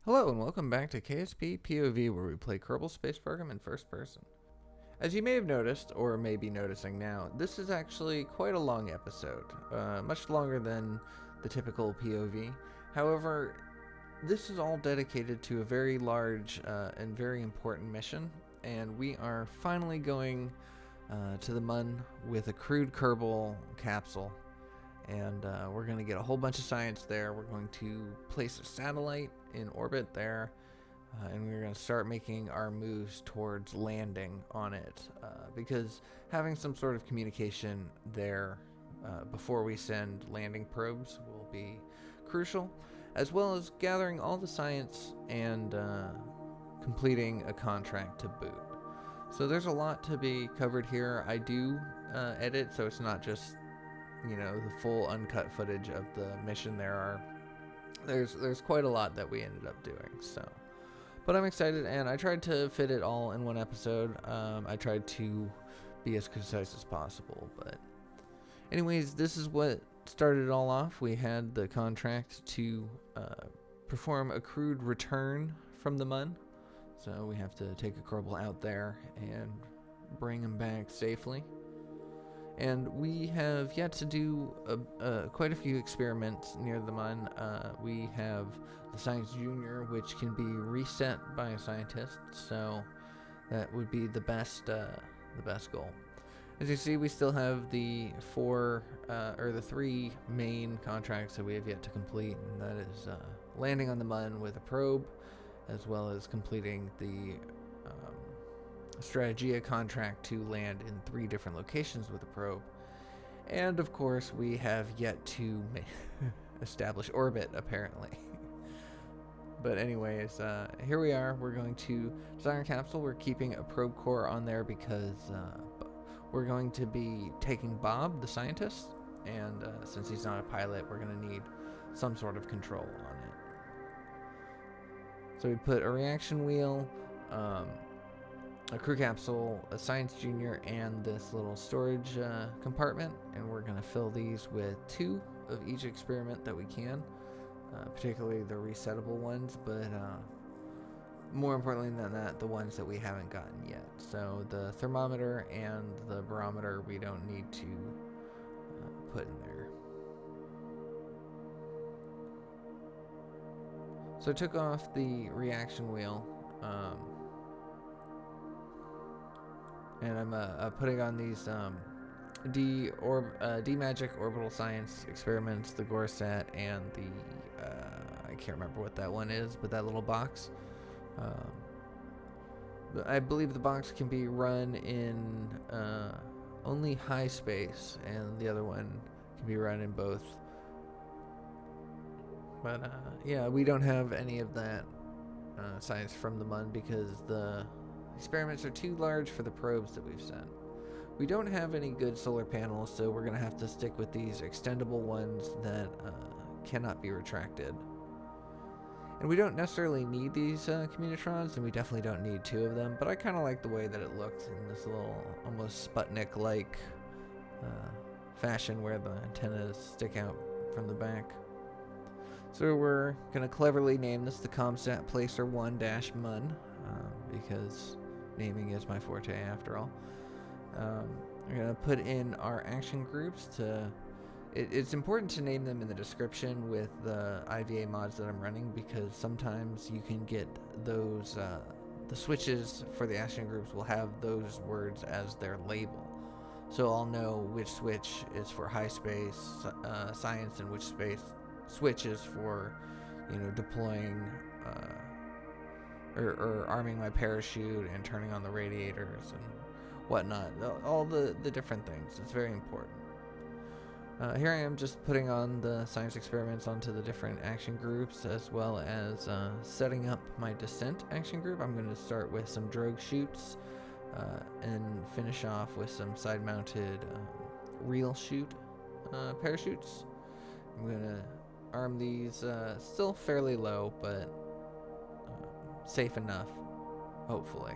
Hello and welcome back to KSP POV, where we play Kerbal Space Program in first person. As you may have noticed, or may be noticing now, this is actually quite a long episode, much longer than the typical POV. However, this is all dedicated to a very large and very important mission, and we are finally going to the Mun with a crewed Kerbal capsule. And we're going to get a whole bunch of science there. We're going to place a satellite in orbit there, and we're going to start making our moves towards landing on it, because having some sort of communication there before we send landing probes will be crucial, as well as gathering all the science and completing a contract to boot. So there's a lot to be covered here. I do edit, so it's not just the full uncut footage of the mission. There's quite a lot that we ended up doing, but I'm excited, and I tried to fit it all in one episode. I tried to be as concise as possible, but anyways, this is what started it all off. We had the contract to perform a crewed return from the Mun, so we have to take a Kerbal out there and bring him back safely. And we have yet to do quite a few experiments near the Mun. We have the Science Junior, which can be reset by a scientist, so that would be the best goal. As you see, we still have the three main contracts that we have yet to complete, and that is landing on the Mun with a probe, as well as completing the Strategia contract to land in 3 different locations with a probe. And of course, we have yet to establish orbit, apparently. But anyways, here we are. We're going to design our capsule. We're keeping a probe core on there because we're going to be taking Bob, the scientist, and since he's not a pilot, we're going to need some sort of control on it. So we put a reaction wheel, a crew capsule, a Science Junior, and this little storage compartment, and we're going to fill these with 2 of each experiment that we can, particularly the resettable ones, but more importantly than that, the ones that we haven't gotten yet. So the thermometer and the barometer we don't need to put in there. So I took off the reaction wheel, and I'm putting on these D-Magic orbital science experiments, the Gorsat, and the I can't remember what that one is, but that little box. I believe the box can be run in only high space, and the other one can be run in both. But yeah, we don't have any of that science from the Mun because the experiments are too large for the probes that we've sent. We don't have any good solar panels, so we're going to have to stick with these extendable ones that cannot be retracted. And we don't necessarily need these communitrons, and we definitely don't need 2 of them, but I kind of like the way that it looks in this little almost Sputnik-like fashion where the antennas stick out from the back. So we're going to cleverly name this the ComSat Placer 1-Mun, because naming is my forte after all. We're going to put in our action groups it's important to name them in the description with the IVA mods that I'm running, because sometimes you can get those, the switches for the action groups will have those words as their label. So I'll know which switch is for high space science and which switch is for, deploying or arming my parachute and turning on the radiators and whatnot. All the different things. It's very important. Here I am just putting on the science experiments onto the different action groups, as well as setting up my descent action group. I'm going to start with some drogue chutes and finish off with some side-mounted reel chute parachutes. I'm going to arm these still fairly low, but safe enough, hopefully,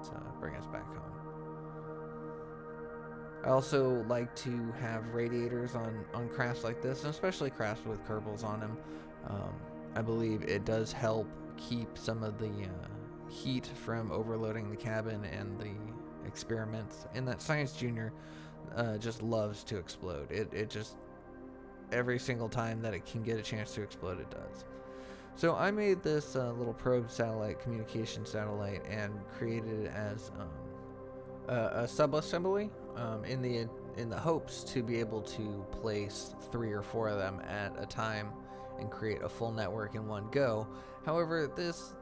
to bring us back home. I also like to have radiators on crafts like this, and especially crafts with Kerbals on them. I believe it does help keep some of the heat from overloading the cabin and the experiments. And that Science Junior just loves to explode. It just, every single time that it can get a chance to explode, it does. So I made this little probe satellite, communication satellite, and created it as a subassembly in the hopes to be able to place 3 or 4 of them at a time and create a full network in one go. However, this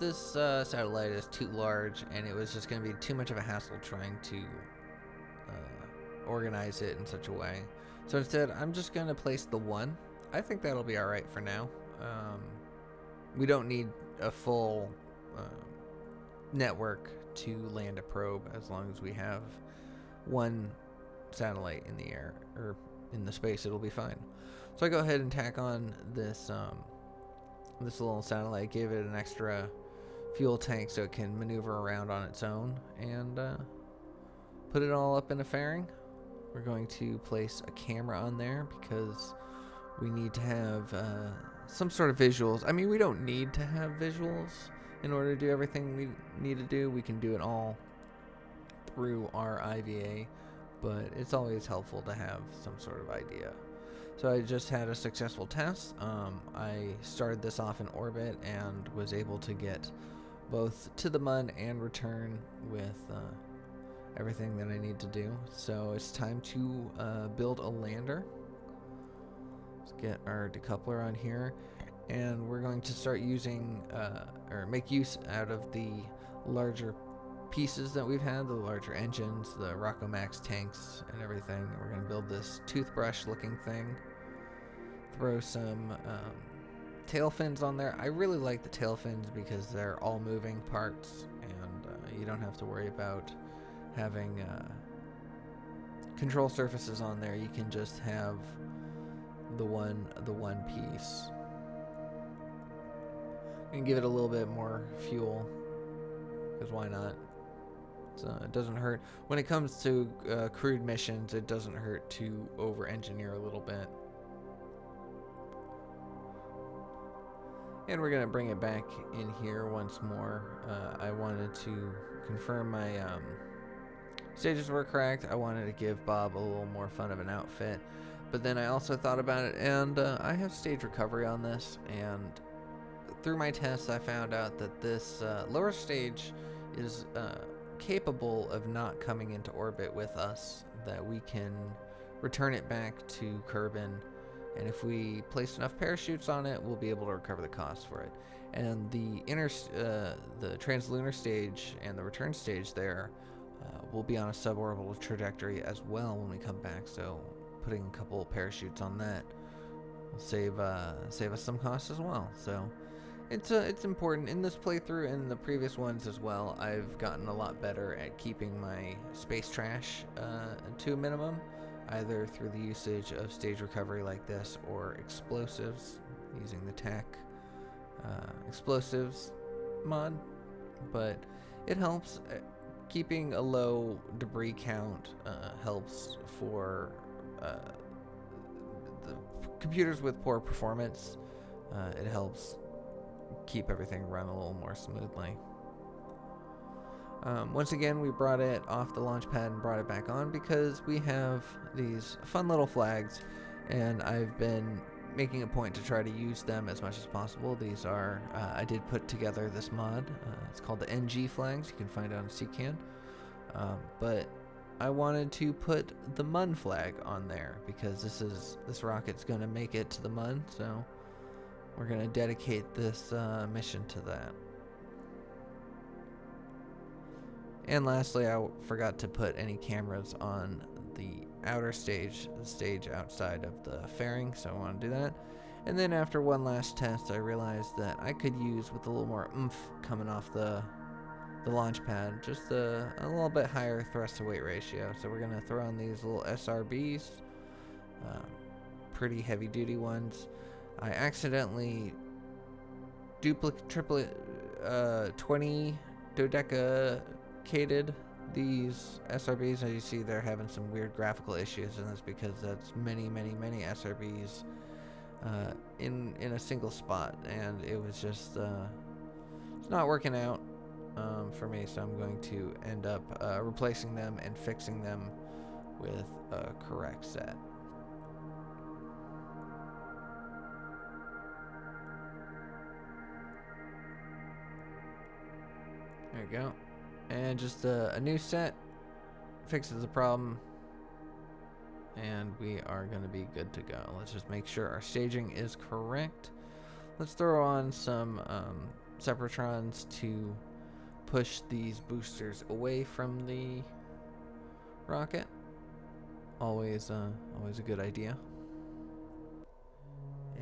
satellite is too large, and it was just going to be too much of a hassle trying to organize it in such a way. So instead, I'm just going to place the one. I think that'll be all right for now. We don't need a full network to land a probe, as long as we have one satellite in the air, or in the space. It'll be fine. So I go ahead and tack on this this little satellite, gave it an extra fuel tank so it can maneuver around on its own, and put it all up in a fairing. We're going to place a camera on there because we need to have some sort of visuals. I mean, we don't need to have visuals in order to do everything we need to do. We can do it all through our IVA, but it's always helpful to have some sort of idea. So I just had a successful test. I started this off in orbit and was able to get both to the Mun and return with everything that I need to do. So it's time to build a lander. Let's get our decoupler on here, and we're going to start using or make use out of the larger pieces that we've had, the larger engines, the M.A.C.H tanks and everything. We're going to build this toothbrush looking thing, throw some tail fins on there. I really like the tail fins because they're all moving parts, and you don't have to worry about having control surfaces on there. You can just have the one piece, and give it a little bit more fuel, because why not? So it doesn't hurt when it comes to crewed missions. It doesn't hurt to over-engineer a little bit. And we're gonna bring it back in here once more. I wanted to confirm my stages were correct. I wanted to give Bob a little more fun of an outfit, but then I also thought about it, and I have stage recovery on this, and through my tests I found out that this lower stage is capable of not coming into orbit with us, that we can return it back to Kerbal, and if we place enough parachutes on it, we'll be able to recover the cost for it. And the the translunar stage and the return stage there will be on a suborbital trajectory as well when we come back, so putting a couple of parachutes on that will save us some cost as well. So it's important in this playthrough and the previous ones as well. I've gotten a lot better at keeping my space trash to a minimum, either through the usage of stage recovery like this or explosives, using the TAC explosives mod. But it helps. Keeping a low debris count helps for the computers with poor performance. It helps keep everything run a little more smoothly. Once again, we brought it off the launch pad and brought it back on because we have these fun little flags, and I've been making a point to try to use them as much as possible. These are, I did put together this mod. It's called the NG flags. You can find it on CCAN. But I wanted to put the Mun flag on there because this rocket's going to make it to the Mun, so we're going to dedicate this mission to that. And lastly, I forgot to put any cameras on the outer stage, the stage outside of the fairing, so I want to do that. And then after one last test, I realized that I could use, with a little more oomph coming off the launch pad, just a little bit higher thrust to weight ratio. So we're going to throw on these little SRBs, pretty heavy duty ones. I accidentally triplet 20 dodecated these SRBs. As you see, they're having some weird graphical issues, and that's because that's many SRBs in a single spot, and it was just It's not working out for me, so I'm going to end up replacing them and fixing them with a correct set. There we go. And just a new set fixes the problem, and we are going to be good to go. Let's just make sure our staging is correct. Let's throw on some Separatrons to push these boosters away from the rocket. Always a good idea.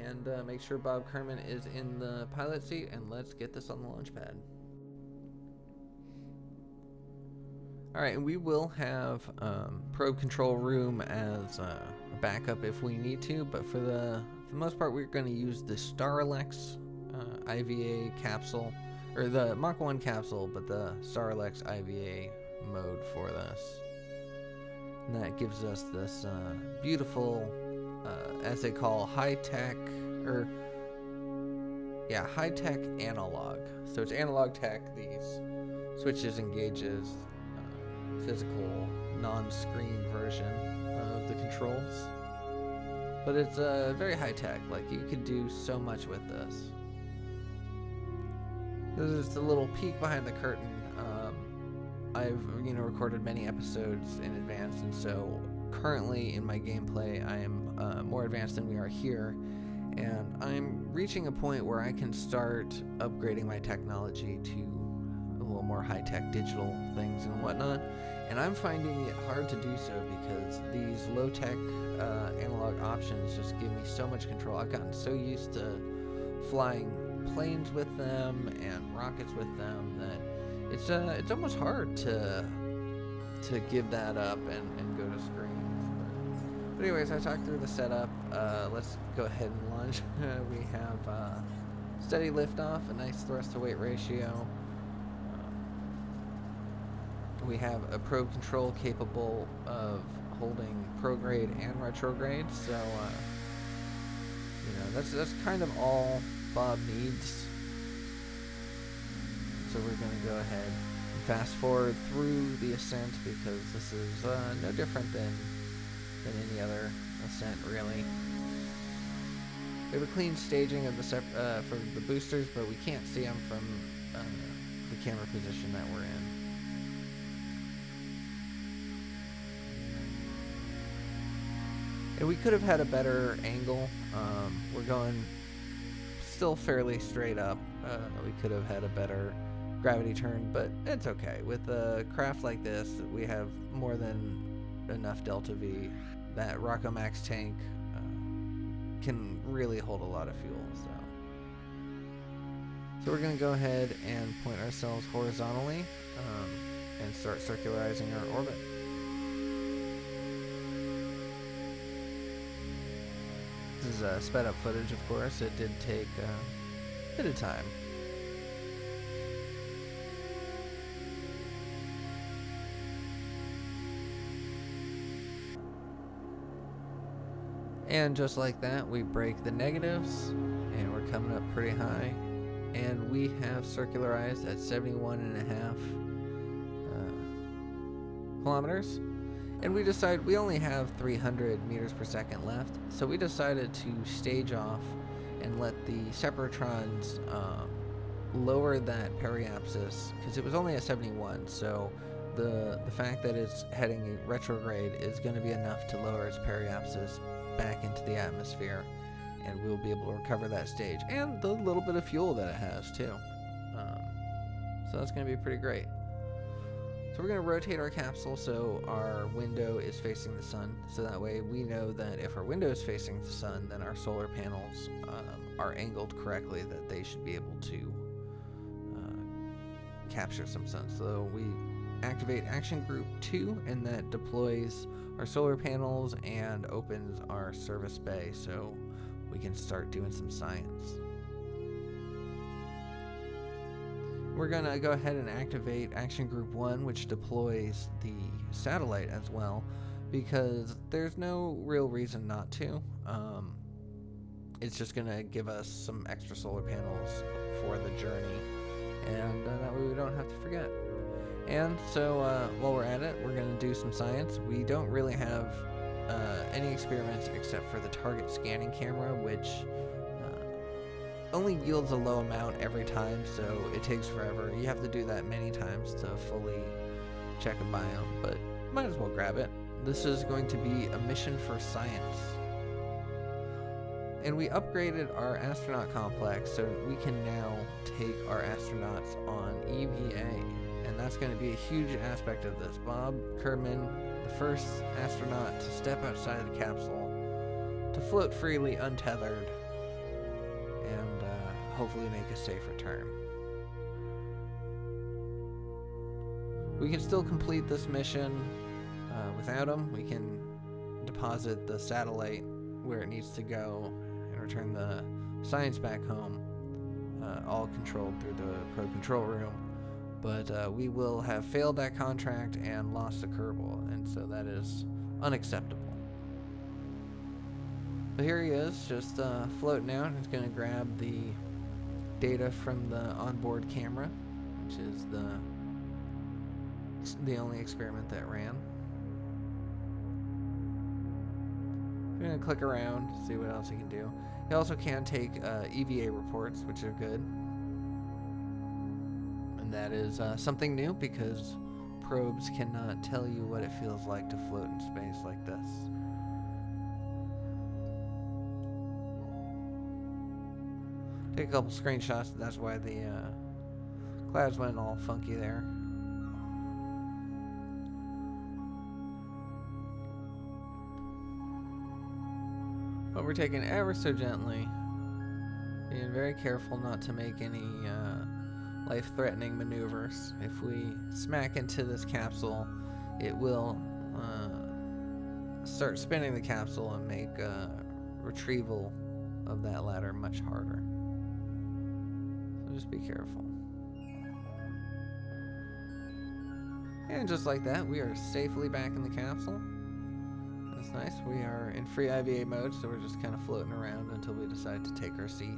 And make sure Bob Kerman is in the pilot seat, and let's get this on the launch pad. Alright, and we will have probe control room as a backup if we need to, but for the most part we're going to use the Starlex IVA capsule, or the Mach 1 capsule, but the Starlex IVA mode for this. And that gives us this beautiful, as they call, high-tech analog. So it's analog tech, these switches and gauges, physical non-screen version of the controls, but it's very high-tech. Like, you could do so much with this. This is just a little peek behind the curtain. I've recorded many episodes in advance, and so currently in my gameplay I am more advanced than we are here, and I'm reaching a point where I can start upgrading my technology to a little more high-tech digital things and whatnot. And I'm finding it hard to do so because these low-tech analog options just give me so much control. I've gotten so used to flying planes with them and rockets with them that it's almost hard to give that up and go to screens. But anyways, I talked through the setup. Let's go ahead and launch. We have steady liftoff, a nice thrust-to-weight ratio. We have a probe control capable of holding prograde and retrograde, so that's kind of all Bob needs. So we're going to go ahead and fast forward through the ascent, because this is no different than any other ascent, really. We have a clean staging of the for the boosters, but we can't see them from the camera position that we're in. And we could have had a better angle. We're going still fairly straight up. We could have had a better gravity turn, but it's okay. With a craft like this, we have more than enough delta V. That Rocco Max tank can really hold a lot of fuel. So we're going to go ahead and point ourselves horizontally and start circularizing our orbit. This is sped up footage, of course. It did take a bit of time. And just like that, we break the negatives, and we're coming up pretty high. And we have circularized at 71.5 kilometers. And we decided we only have 300 meters per second left, so we decided to stage off and let the Separatrons lower that periapsis, because it was only a 71, so the fact that it's heading retrograde is going to be enough to lower its periapsis back into the atmosphere, and we'll be able to recover that stage and the little bit of fuel that it has too. So that's going to be pretty great. So we're going to rotate our capsule so our window is facing the sun, so that way we know that if our window is facing the sun, then our solar panels are angled correctly, that they should be able to capture some sun. So we activate Action Group 2, and that deploys our solar panels and opens our service bay so we can start doing some science. We're going to go ahead and activate Action Group 1, which deploys the satellite as well, because there's no real reason not to. It's just going to give us some extra solar panels for the journey, and that way we don't have to forget. And so while we're at it, we're going to do some science. We don't really have any experiments except for the target scanning camera, which only yields a low amount every time, so it takes forever. You have to do that many times to fully check a biome, but might as well grab it. This is going to be a mission for science. And we upgraded our astronaut complex so we can now take our astronauts on EVA. And that's going to be a huge aspect of this. Bob Kerman, the first astronaut to step outside of the capsule, to float freely, untethered, and hopefully make a safe return. We can still complete this mission without him. We can deposit the satellite where it needs to go and return the science back home, all controlled through the probe control room. But we will have failed that contract and lost the Kerbal, and so that is unacceptable. But here he is, just floating out. He's going to grab the data from the onboard camera, which is the only experiment that ran. I'm going to click around, see what else he can do. He also can take EVA reports, which are good. And that is something new, because probes cannot tell you what it feels like to float in space like this. Take a couple screenshots, that's why the clouds went all funky there. But we're taking ever so gently, being very careful not to make any life-threatening maneuvers. If we smack into this capsule, it will start spinning the capsule and make retrieval of that ladder much harder. So just be careful. And just like that, we are safely back in the capsule. That's nice. We are in free IVA mode, so we're just kind of floating around until we decide to take our seat.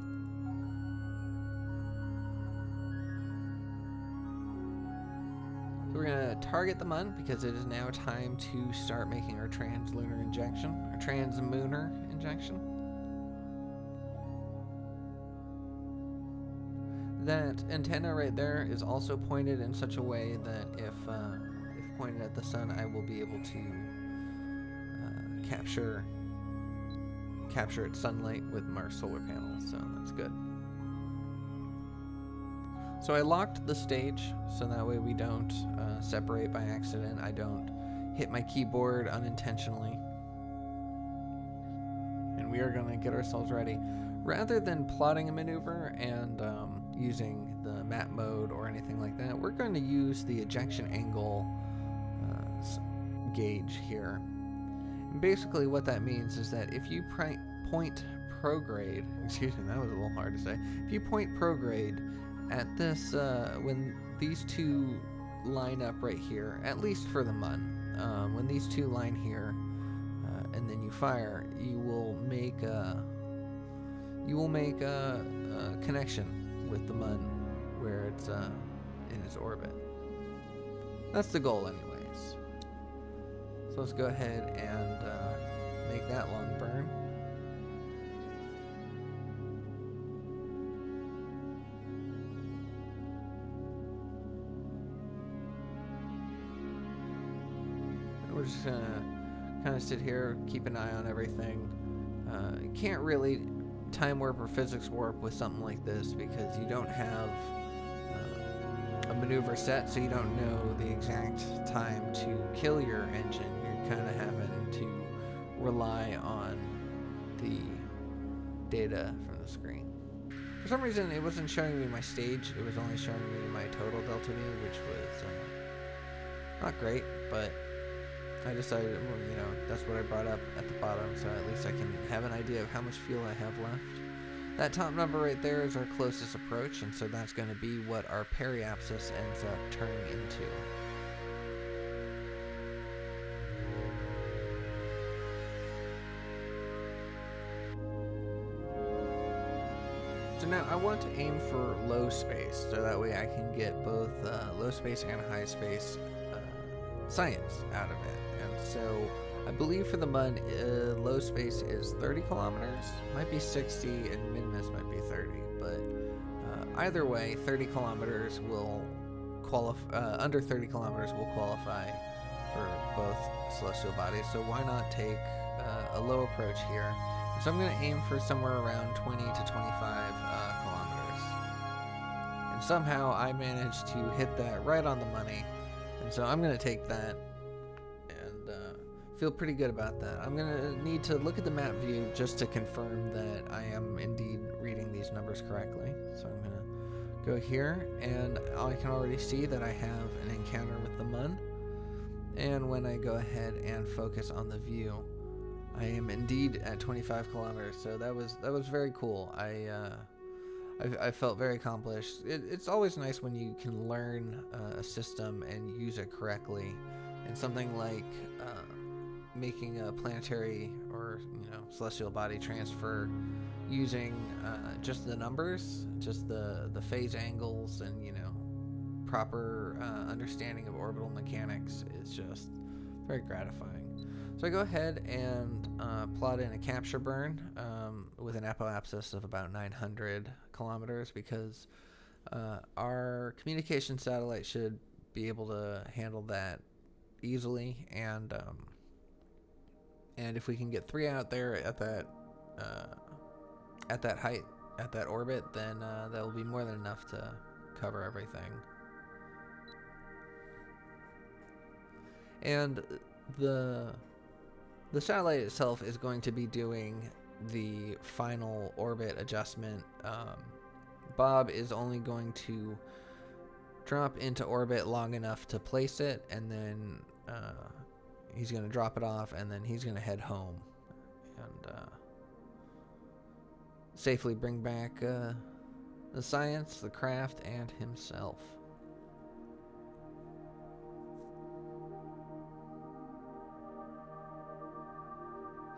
So we're going to target the Mun, because it is now time to start making our translunar injection, our transmooner injection. That antenna right there is also pointed in such a way that if pointed at the sun, I will be able to capture its sunlight with our solar panels, so that's good. So I locked the stage, so that way we don't separate by accident. I don't hit my keyboard unintentionally. And we are going to get ourselves ready. Rather than plotting a maneuver and using the map mode or anything like that, we're going to use the ejection angle gauge here. And basically what that means is that if you point prograde, excuse me, that was a little hard to say. If you point prograde at this, when these two line up right here, at least for the Mun, when these two line here, and then you fire, you will make a connection with the Mun where it's in its orbit. That's the goal, anyways. So let's go ahead and make that long burn. We're just gonna kind of sit here, keep an eye on everything. You can't really time warp or physics warp with something like this because you don't have a maneuver set, so you don't know the exact time to kill your engine. You're kind of having to rely on the data from the screen. For some reason, it wasn't showing me my stage. It was only showing me my total delta V, which was not great, but I decided, well, you know, that's what I brought up at the bottom, so at least I can have an idea of how much fuel I have left. That top number right there is our closest approach, and so that's going to be what our periapsis ends up turning into. So now I want to aim for low space, so that way I can get both low space and high space science out of it. And so I believe for the mud, low space is 30 kilometers, might be 60, and min-miss might be 30. But either way, 30 kilometers will qualify. Under 30 kilometers will qualify for both celestial bodies. So why not take a low approach here? So I'm going to aim for somewhere around 20 to 25 kilometers. And somehow I managed to hit that right on the money. And so I'm going to take that and feel pretty good about that. I'm going to need to look at the map view just to confirm that I am indeed reading these numbers correctly. So I'm going to go here, and I can already see that I have an encounter with the Mun. And when I go ahead and focus on the view, I am indeed at 25 kilometers. So that was very cool. I felt very accomplished. It's always nice when you can learn a system and use it correctly. And something like making a planetary or celestial body transfer using just the numbers, just the phase angles, and proper understanding of orbital mechanics is just very gratifying. So I go ahead and plot in a capture burn with an apoapsis of about 900 kilometers, because our communication satellite should be able to handle that easily, and if we can get 3 out there at that height, at that orbit, then that will be more than enough to cover everything. And the satellite itself is going to be doing the final orbit adjustment. Bob is only going to drop into orbit long enough to place it, and then he's going to drop it off, and then he's going to head home and safely bring back the science, the craft, and himself.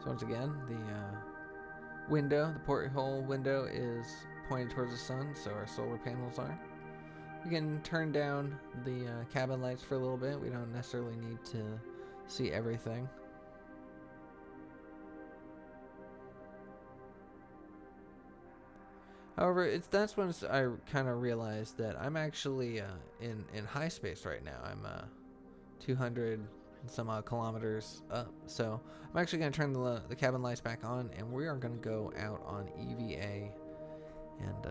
So once again, the window, the porthole window, is pointed towards the sun, so our solar panels are. We can turn down the cabin lights for a little bit. We don't necessarily need to see everything. However, that's when I kind of realized that I'm actually in high space right now. I'm 200 and some odd kilometers up. So I'm actually going to turn the cabin lights back on, and we are going to go out on EVA and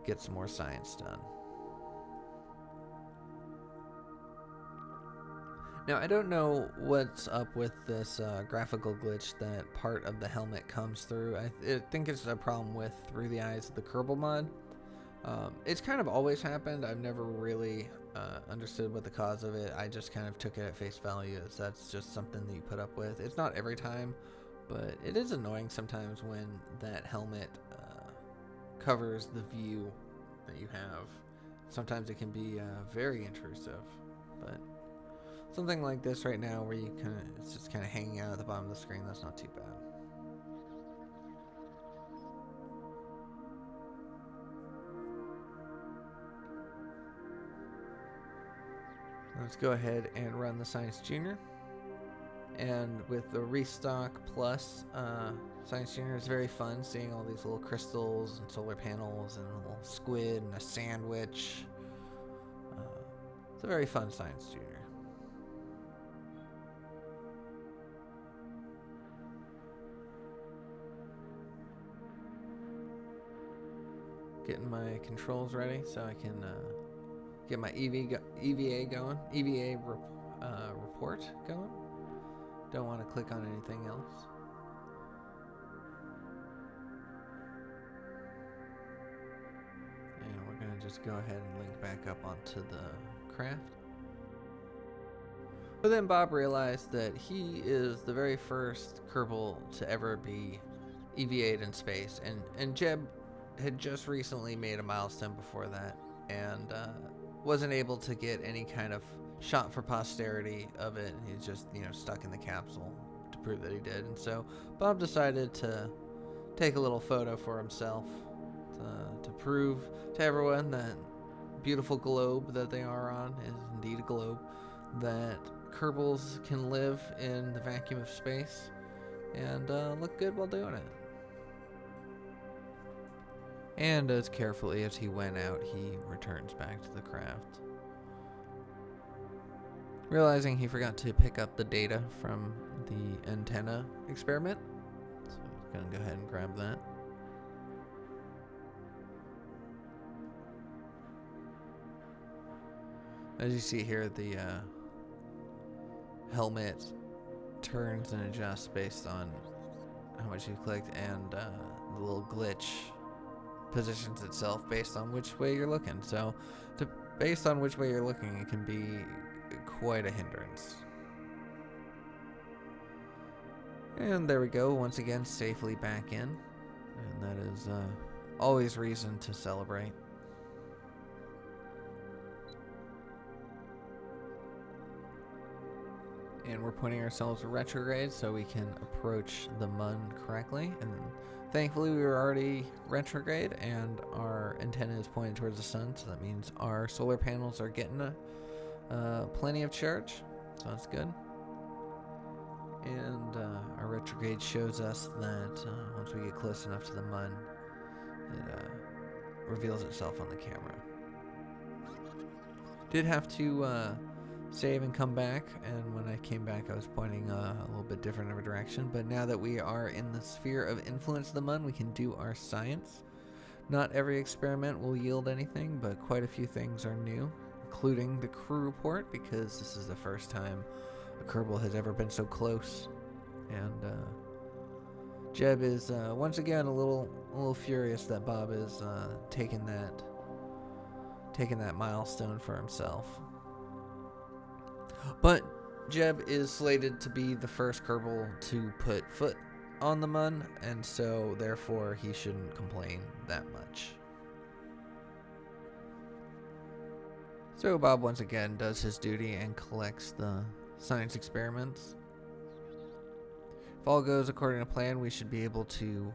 get some more science done. Now, I don't know what's up with this graphical glitch that part of the helmet comes through. I think it's a problem with Through the Eyes of the Kerbal mod. It's kind of always happened. I've never really understood what the cause of it. I just kind of took it at face value as that's just something that you put up with. It's not every time, but it is annoying sometimes when that helmet covers the view that you have. Sometimes it can be very intrusive, but something like this right now where it's just kind of hanging out at the bottom of the screen, that's not too bad. Let's go ahead and run the Science Junior. And with the Restock Plus Science Junior, it's very fun seeing all these little crystals and solar panels and a little squid and a sandwich. It's a very fun Science Junior. Getting my controls ready so I can get my EVA going, report going. Don't want to click on anything else. And we're going to just go ahead and link back up onto the craft. But then Bob realized that he is the very first Kerbal to ever be EVA'd in space, and Jeb had just recently made a milestone before that, and wasn't able to get any kind of shot for posterity of it. He's just stuck in the capsule to prove that he did. And so Bob decided to take a little photo for himself to prove to everyone that beautiful globe that they are on is indeed a globe, that Kerbals can live in the vacuum of space and look good while doing it. And as carefully as he went out, he returns back to the craft, realizing he forgot to pick up the data from the antenna experiment. So he's going to go ahead and grab that. As you see here, the helmet turns and adjusts based on how much you've clicked, and the little glitch positions itself based on which way you're looking. So based on which way you're looking, it can be quite a hindrance. And there we go, once again safely back in, and that is always reason to celebrate. And we're pointing ourselves retrograde so we can approach the Mun correctly. And thankfully we were already retrograde, and our antenna is pointed towards the sun, so that means our solar panels are getting plenty of charge, so that's good. And our retrograde shows us that once we get close enough to the Mun, it reveals itself on the camera. Did have to save and come back, and when I came back I was pointing a little bit different of a direction, but now that we are in the sphere of influence of the Mun, we can do our science. Not every experiment will yield anything, but quite a few things are new, including the crew report, because this is the first time a Kerbal has ever been so close. And Jeb is once again a little furious that Bob is taking that milestone for himself. But Jeb is slated to be the first Kerbal to put foot on the Mun, and so therefore he shouldn't complain that much. So Bob once again does his duty and collects the science experiments. If all goes according to plan, we should be able to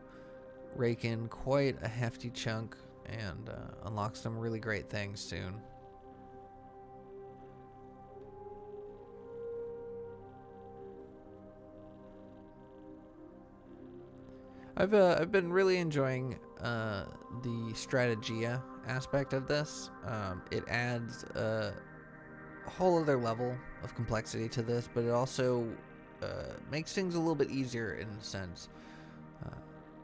rake in quite a hefty chunk and unlock some really great things soon. I've been really enjoying the strategia aspect of this. It adds a whole other level of complexity to this, but it also makes things a little bit easier in a sense.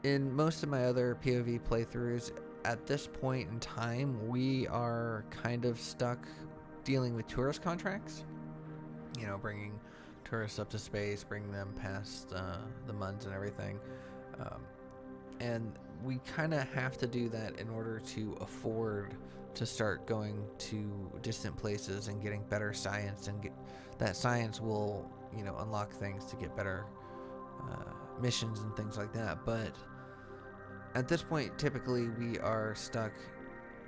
In most of my other POV playthroughs, at this point in time, we are kind of stuck dealing with tourist contracts. You know, bringing tourists up to space, bringing them past the Muns and everything. And we kind of have to do that in order to afford to start going to distant places and getting better science, and that science will, you know, unlock things to get better missions and things like that. But at this point, typically we are stuck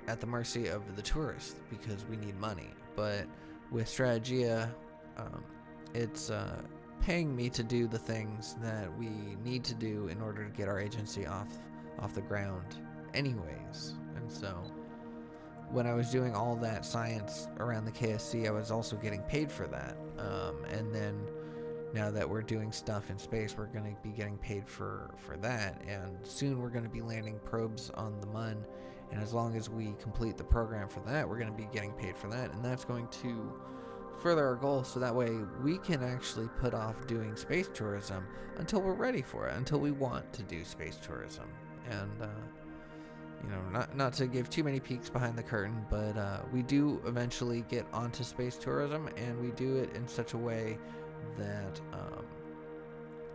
at the mercy of the tourist because we need money. But with Strategia, it's paying me to do the things that we need to do in order to get our agency off the ground anyways. And so when I was doing all that science around the KSC, I was also getting paid for that. And then now that we're doing stuff in space, we're going to be getting paid for that. And soon we're going to be landing probes on the Mun. And as long as we complete the program for that, we're going to be getting paid for that. And that's going to further our goals, so that way we can actually put off doing space tourism until we're ready for it, until we want to do space tourism. And you know, not to give too many peeks behind the curtain, but we do eventually get onto space tourism, and we do it in such a way that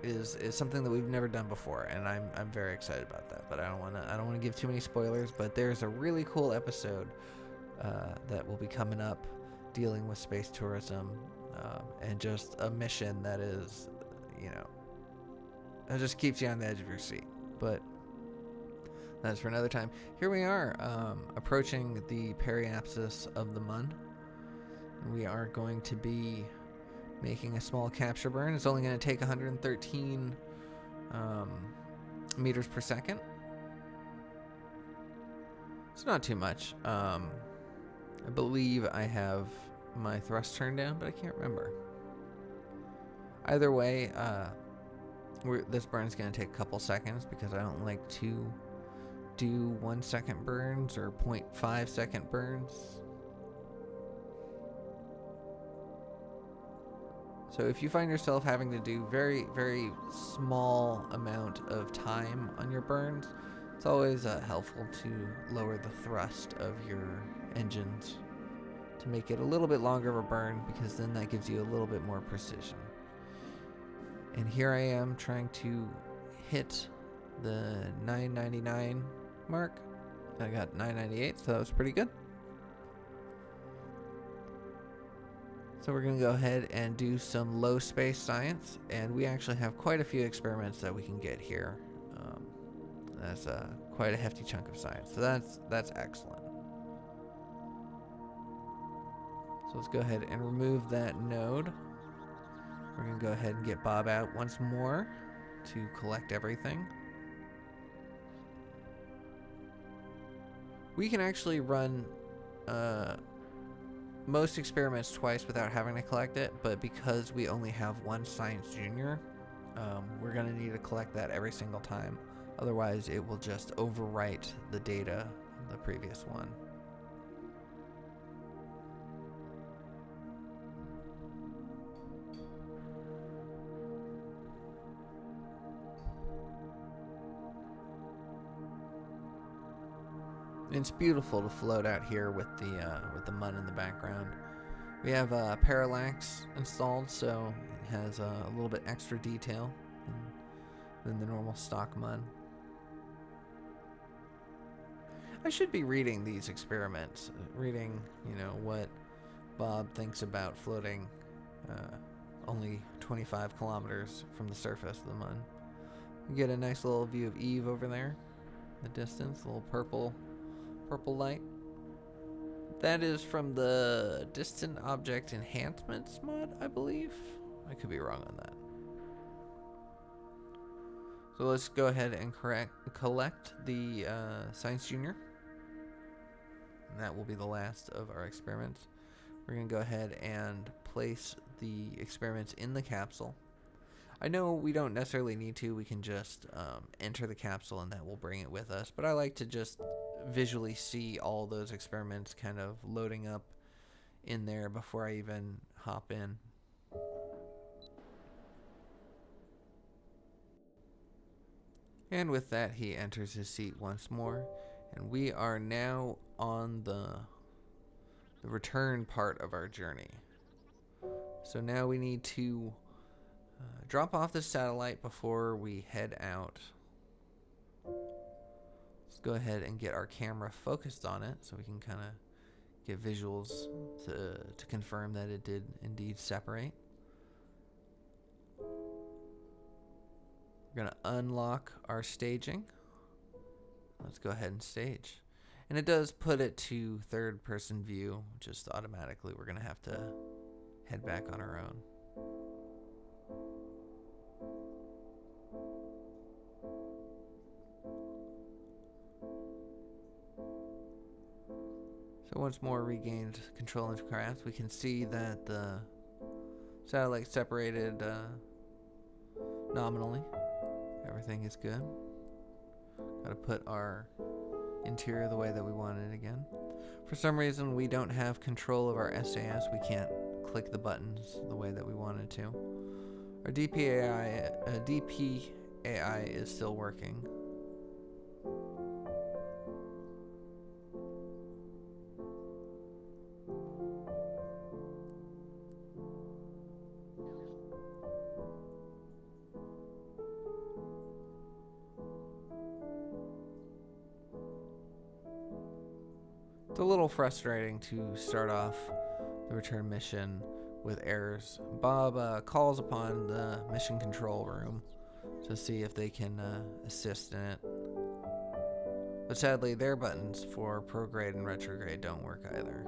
is something that we've never done before, and I'm very excited about that. But I don't want to give too many spoilers. But there's a really cool episode that will be coming up dealing with space tourism, and just a mission that is, you know, it just keeps you on the edge of your seat. But that's for another time. Here we are, approaching the periapsis of the Mun. We are going to be making a small capture burn. It's only going to take 113 meters per second. It's not too much. I believe I have my thrust turned down, but I can't remember. Either way, this burn's going to take a couple seconds because I don't like to do 1 second burns or 0.5 second burns. So if you find yourself having to do very, very small amount of time on your burns, it's always helpful to lower the thrust of your engines to make it a little bit longer of a burn, because then that gives you a little bit more precision. And here I am trying to hit the 999 mark. I got 998, so that was pretty good. So we're going to go ahead and do some low space science, and we actually have quite a few experiments that we can get here. That's quite a hefty chunk of science, so that's excellent. So let's go ahead and remove that node. We're going to go ahead and get Bob out once more to collect everything. We can actually run most experiments twice without having to collect it, but because we only have one Science Junior, we're going to need to collect that every single time. Otherwise, it will just overwrite the data of the previous one. It's beautiful to float out here with the mud in the background. We have parallax installed, so it has a little bit extra detail than the normal stock mud. I should be reading these experiments, reading, what Bob thinks about floating only 25 kilometers from the surface of the mud. You get a nice little view of Eve over there in the distance, a little purple light. That is from the Distant Object Enhancements mod, I believe. I could be wrong on that. So let's go ahead and collect the Science Junior. And that will be the last of our experiments. We're going to go ahead and place the experiments in the capsule. I know we don't necessarily need to. We can just enter the capsule and that will bring it with us. But I like to just visually see all those experiments kind of loading up in there before I even hop in. And with that, he enters his seat once more. And we are now on the return part of our journey. So now we need to drop off the satellite before we head out. Let's go ahead and get our camera focused on it so we can kind of get visuals to confirm that it did indeed separate. We're going to unlock our staging. Let's go ahead and stage. And it does put it to third person view, just automatically. We're going to have to head back on our own. So once more regained control of the craft, we can see that the satellite separated nominally. Everything is good. Got to put our interior the way that we want it again. For some reason, we don't have control of our SAS. We can't click the buttons the way that we wanted to. Our DPAI is still working. It's a little frustrating to start off the return mission with errors. Bob calls upon the mission control room to see if they can assist in it. But sadly, their buttons for prograde and retrograde don't work either.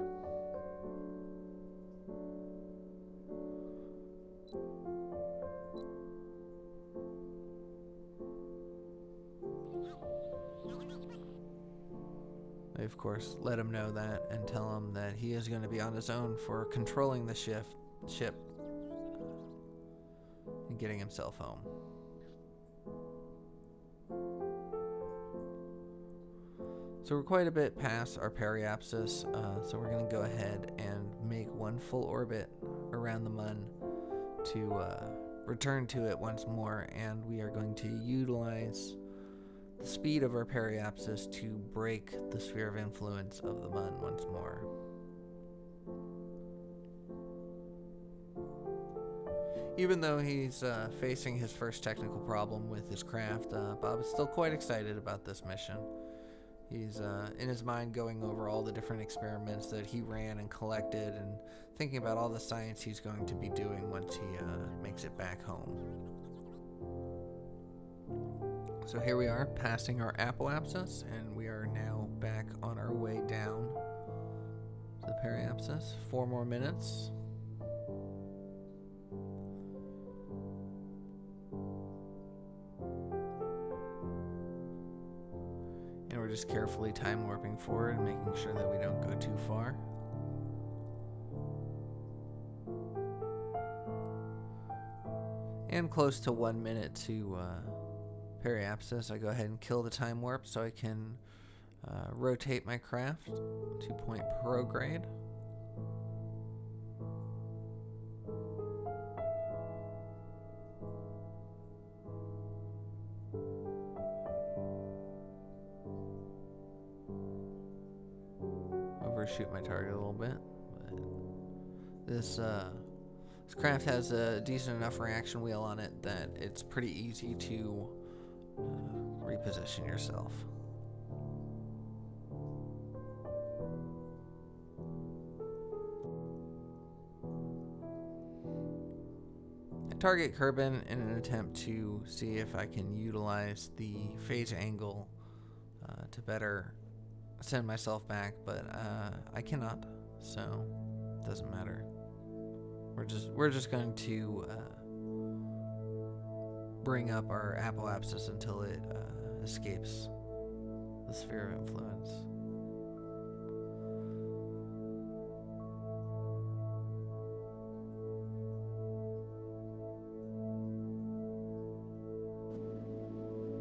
I, of course, let him know that and tell him that he is going to be on his own for controlling the ship and getting himself home. So we're quite a bit past our periapsis, so we're going to go ahead and make one full orbit around the Mun to return to it once more, and we are going to utilize the speed of our periapsis to break the sphere of influence of the Mun once more. Even though he's facing his first technical problem with his craft, Bob is still quite excited about this mission. He's in his mind going over all the different experiments that he ran and collected and thinking about all the science he's going to be doing once he makes it back home. So here we are, passing our apoapsis, and we are now back on our way down to the periapsis. 4 more minutes. And we're just carefully time warping forward, making sure that we don't go too far. And close to 1 minute to periapsis, I go ahead and kill the time warp so I can rotate my craft to point prograde. Overshoot my target a little bit, but this craft has a decent enough reaction wheel on it that it's pretty easy to reposition yourself. I target Kerbal in an attempt to see if I can utilize the phase angle to better send myself back, but I cannot, so it doesn't matter. We're just going to bring up our apoapsis until it escapes the sphere of influence.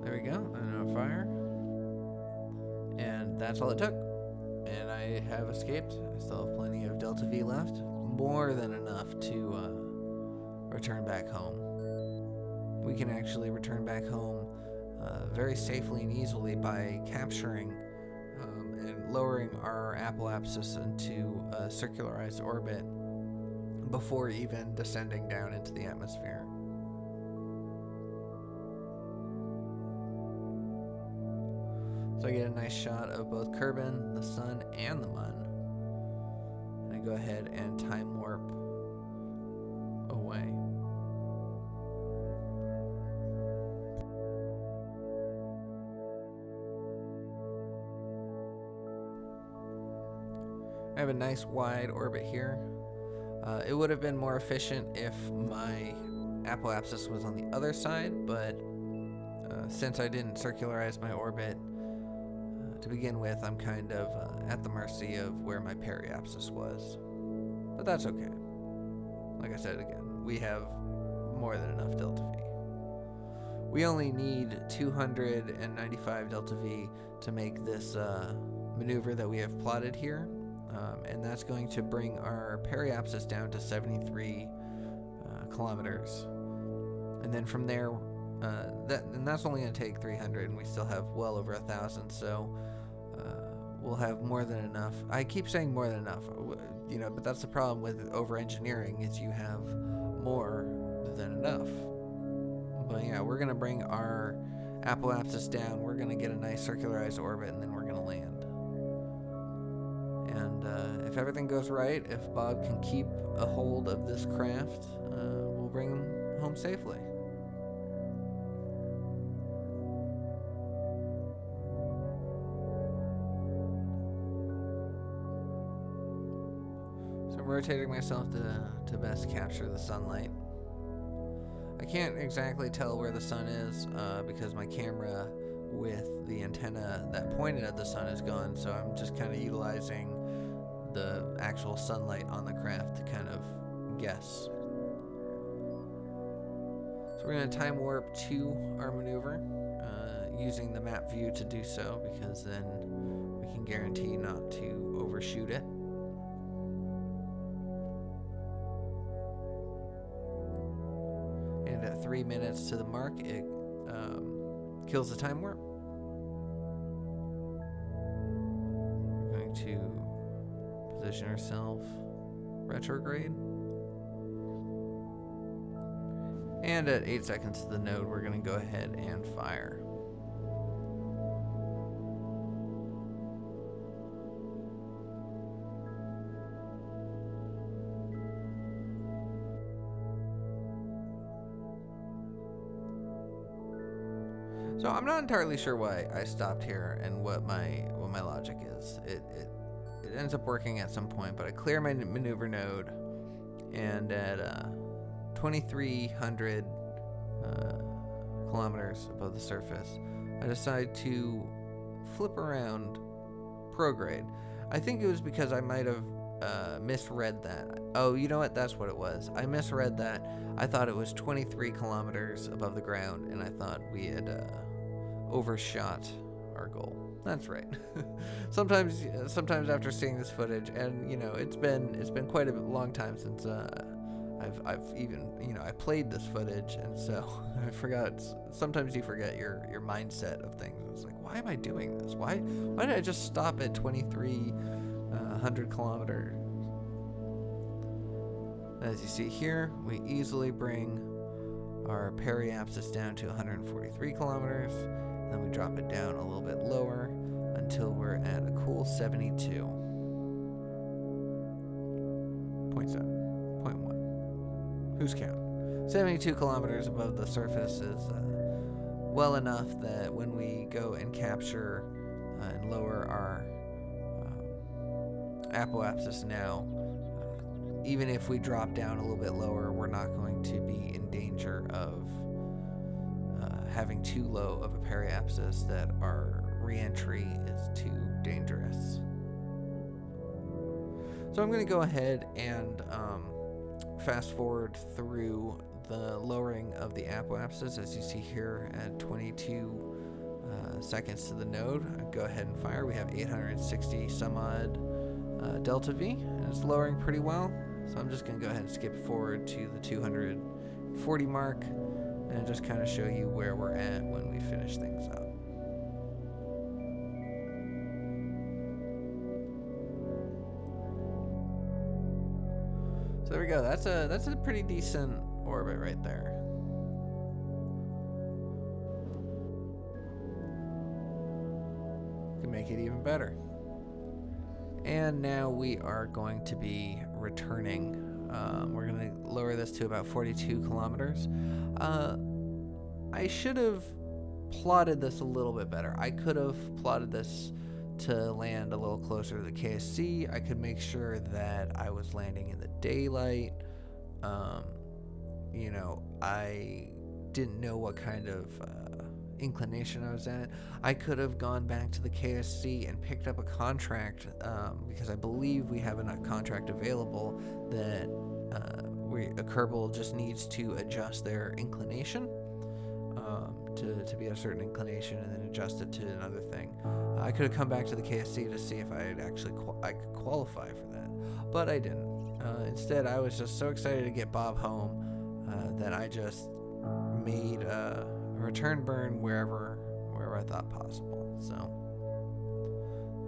There we go, and a fire. And that's all it took. And I have escaped. I still have plenty of Delta V left. More than enough to return back home. We can actually return back home very safely and easily by capturing and lowering our apoapsis into a circularized orbit before even descending down into the atmosphere. So I get a nice shot of both Kerbal, the sun, and the Mun. And I go ahead and time warp away. I have a nice wide orbit here. It would have been more efficient if my apoapsis was on the other side, but since I didn't circularize my orbit to begin with, I'm kind of at the mercy of where my periapsis was. But that's okay. Like I said again, we have more than enough Delta V. We only need 295 Delta V to make this maneuver that we have plotted here. And that's going to bring our periapsis down to 73 kilometers. And then from there, that's only going to take 300, and we still have well over 1,000, so we'll have more than enough. I keep saying more than enough, but that's the problem with over-engineering, is you have more than enough. But yeah, we're going to bring our apoapsis down, we're going to get a nice circularized orbit, and then we're going to land. And if everything goes right, if Bob can keep a hold of this craft, we'll bring him home safely. So I'm rotating myself to best capture the sunlight. I can't exactly tell where the sun is because my camera with the antenna that pointed at the sun is gone, so I'm just kind of utilizing the actual sunlight on the craft to kind of guess. So we're going to time warp to our maneuver, using the map view to do so, because then we can guarantee not to overshoot it. And at 3 minutes to the mark, it kills the time warp. We're going to position ourselves retrograde. And at 8 seconds to the node, we're going to go ahead and fire. So I'm not entirely sure why I stopped here and what my logic is. It ends up working at some point, but I clear my maneuver node, and at 2,300 kilometers above the surface, I decide to flip around prograde. I think it was because I might have misread that. Oh, you know what? That's what it was. I misread that. I thought it was 23 kilometers above the ground, and I thought we had overshot our goal. That's right. Sometimes after seeing this footage, and you know, it's been quite a long time since I've even, you know, I played this footage, and so I forgot. Sometimes you forget your mindset of things. It's like, why am I doing this? Why did I just stop at 2,300 kilometers? As you see here, we easily bring our periapsis down to 143 kilometers. Then we drop it down a little bit lower until we're at a cool 72.7.1. Who's counting? 72 kilometers above the surface is well enough that when we go and capture and lower our apoapsis now, even if we drop down a little bit lower, we're not going to be in danger of having too low of a periapsis that our re-entry is too dangerous. So I'm going to go ahead and fast forward through the lowering of the apoapsis, as you see here at 22 seconds to the node. I'd go ahead and fire. We have 860 some odd delta V, and it's lowering pretty well. So I'm just going to go ahead and skip forward to the 240 mark and just kind of show you where we're at when we finish things up. So there we go. That's a pretty decent orbit right there. Can make it even better. And now we are going to be returning. We're going to lower this to about 42 kilometers. I should have plotted this a little bit better. I could have plotted this to land a little closer to the KSC. I could make sure that I was landing in the daylight. You know, I didn't know what kind of inclination I was at. I could have gone back to the KSC and picked up a contract, because I believe we have a contract available that a Kerbal just needs to adjust their inclination to be at a certain inclination and then adjust it to another thing. I could have come back to the KSC to see if I had actually I could qualify for that, but I didn't. Instead, I was just so excited to get Bob home that I just made a return burn wherever I thought possible. So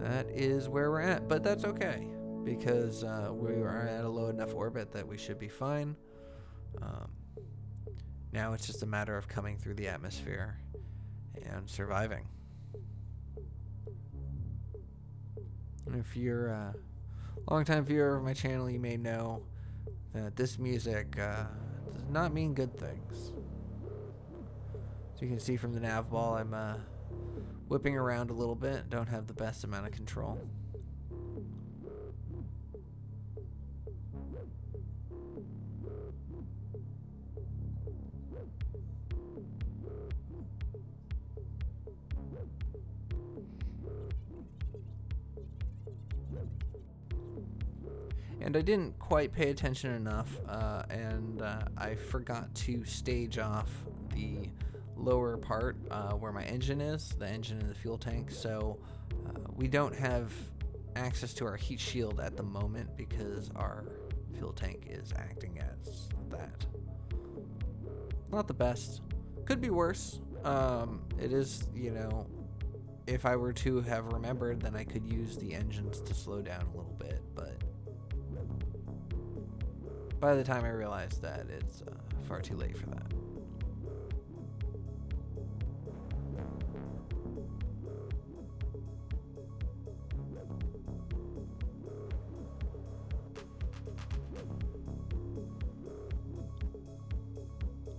that is where we're at, but that's okay because we are at a low enough orbit that we should be fine. Now it's just a matter of coming through the atmosphere and surviving. And if you're a longtime viewer of my channel, you may know that this music does not mean good things. As you can see from the nav ball, I'm whipping around a little bit, don't have the best amount of control. And I didn't quite pay attention enough, and I forgot to stage off the lower part where my engine is, the engine and the fuel tank. So we don't have access to our heat shield at the moment because our fuel tank is acting as that. Not the best. Could be worse. It is, if I were to have remembered, then I could use the engines to slow down a little bit, but by the time I realized that, it's far too late for that.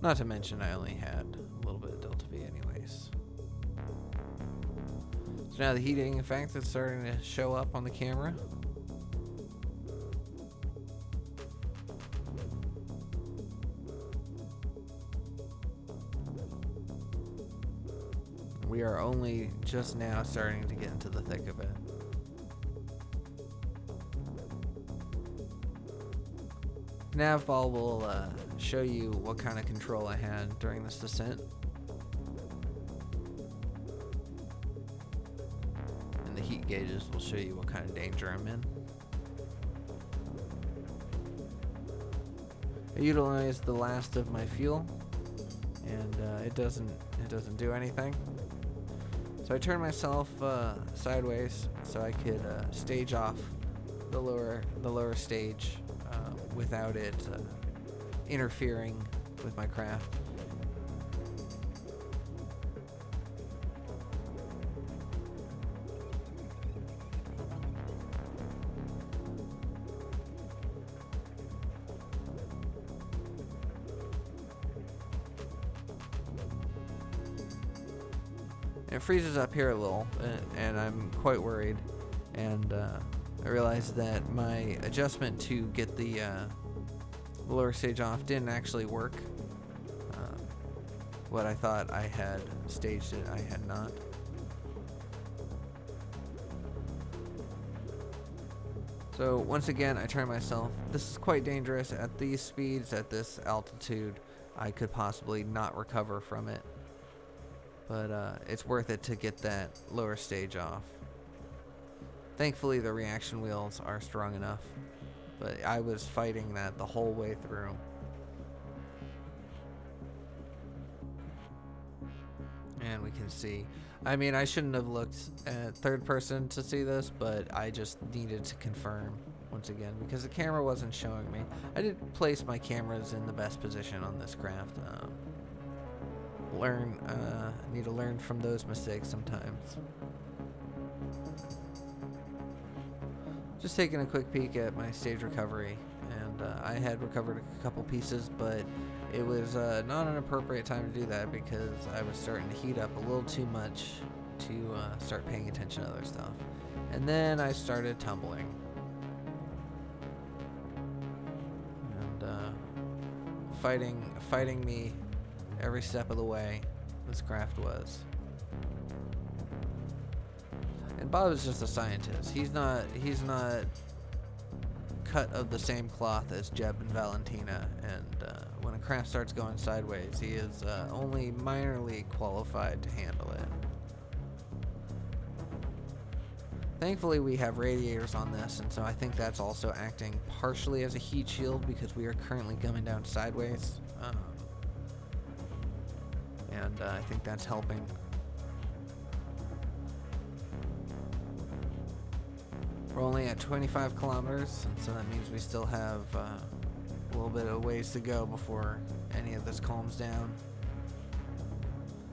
Not to mention I only had a little bit of Delta V anyways. So now the heating effect is starting to show up on the camera. We are only just now starting to get into the thick of it. Navball will show you what kind of control I had during this descent. And the heat gauges will show you what kind of danger I'm in. I utilized the last of my fuel, and it doesn't do anything. So I turned myself sideways so I could stage off the lower stage without it interfering with my craft. It freezes up here a little, and I'm quite worried. And I realized that my adjustment to get the lower stage off didn't actually work. What I thought I had staged it, I had not. So once again, I turned myself. This is quite dangerous. At these speeds, at this altitude, I could possibly not recover from it. But it's worth it to get that lower stage off. Thankfully, the reaction wheels are strong enough, but I was fighting that the whole way through. And we can see, I mean, I shouldn't have looked at third person to see this, but I just needed to confirm once again because the camera wasn't showing me. I did place my cameras in the best position on this craft. Need to learn from those mistakes sometimes. Just taking a quick peek at my stage recovery, and I had recovered a couple pieces, but it was not an appropriate time to do that because I was starting to heat up a little too much to start paying attention to other stuff. And then I started tumbling. And fighting me every step of the way, this craft was. And Bob is just a scientist. He's not cut of the same cloth as Jeb and Valentina, and when a craft starts going sideways, he is only minorly qualified to handle it. Thankfully, we have radiators on this, and so I think that's also acting partially as a heat shield because we are currently coming down sideways. And I think that's helping. We're only at 25 kilometers, and so that means we still have a little bit of ways to go before any of this calms down.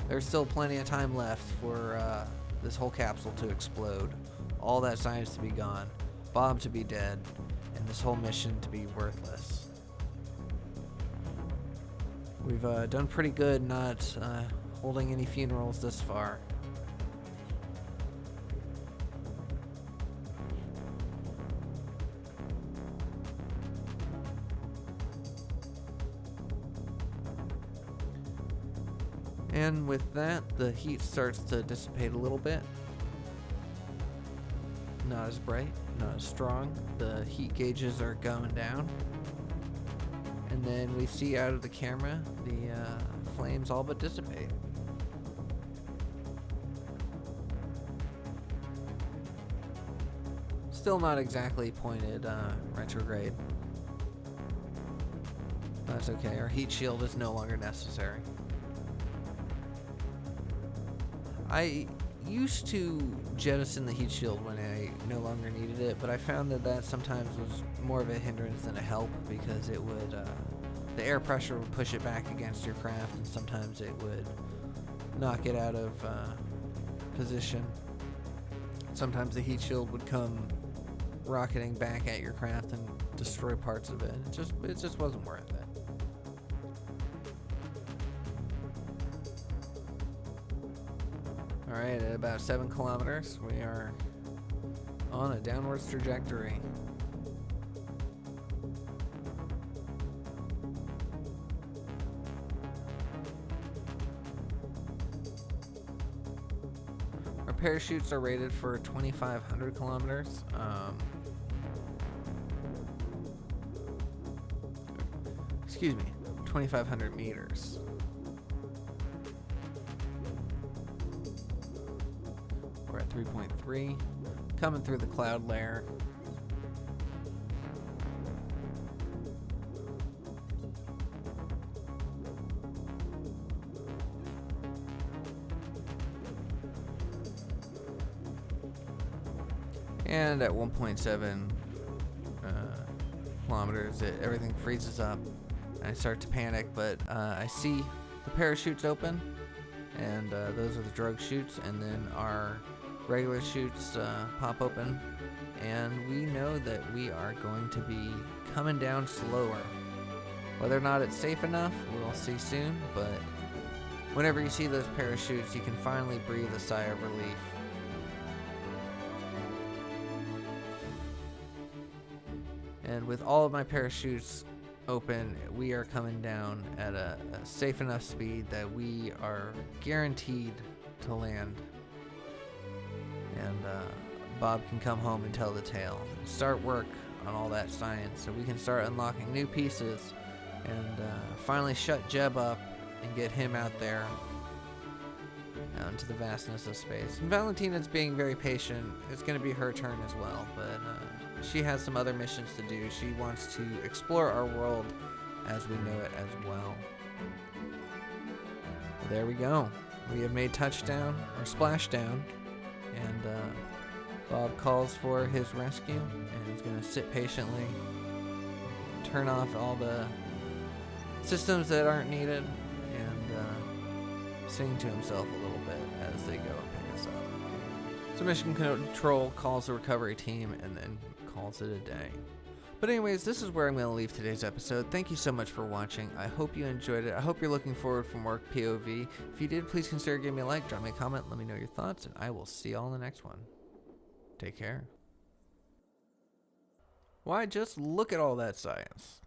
There's still plenty of time left for this whole capsule to explode, all that science to be gone, Bob to be dead, and this whole mission to be worthless. We've done pretty good not holding any funerals this far. And with that, the heat starts to dissipate a little bit. Not not as bright, not as strong. The heat gauges are going down. And then we see out of the camera the flames all but dissipate. Still not exactly pointed retrograde. That's okay, our heat shield is no longer necessary. I used to jettison the heat shield when I no longer needed it, but I found that sometimes was more of a hindrance than a help, because it would, the air pressure would push it back against your craft, and sometimes it would knock it out of position. Sometimes the heat shield would come rocketing back at your craft and destroy parts of it. It just wasn't worth it. Alright, at about 7 kilometers, we are on a downwards trajectory. Our parachutes are rated for 2,500 kilometers. Excuse me, 2,500 meters. We're at 3.3, coming through the cloud layer. And at 1.7 kilometers, everything freezes up. I start to panic, but I see the parachutes open, and those are the drug chutes, and then our regular chutes pop open, and we know that we are going to be coming down slower. Whether or not it's safe enough, we'll see soon, but whenever you see those parachutes, you can finally breathe a sigh of relief. And with all of my parachutes open, we are coming down at a safe enough speed that we are guaranteed to land. And Bob can come home and tell the tale. Start work on all that science so we can start unlocking new pieces and finally shut Jeb up and get him out there out into the vastness of space. And Valentina's being very patient. It's going to be her turn as well, but she has some other missions to do. She wants to explore our world as we know it as well. There we go. We have made touchdown, or splashdown, and Bob calls for his rescue, and he's going to sit patiently, turn off all the systems that aren't needed, and sing to himself a little bit as they go and pick us up. So Mission Control calls the recovery team and then calls it a day. But anyways, this is where I'm going to leave today's episode. Thank you so much for watching. I hope you enjoyed it. I hope you're looking forward for more POV. If you did, please consider giving me a like, drop me a comment, let me know your thoughts, and I will see y'all in the next one. Take care. Why, just look at all that science.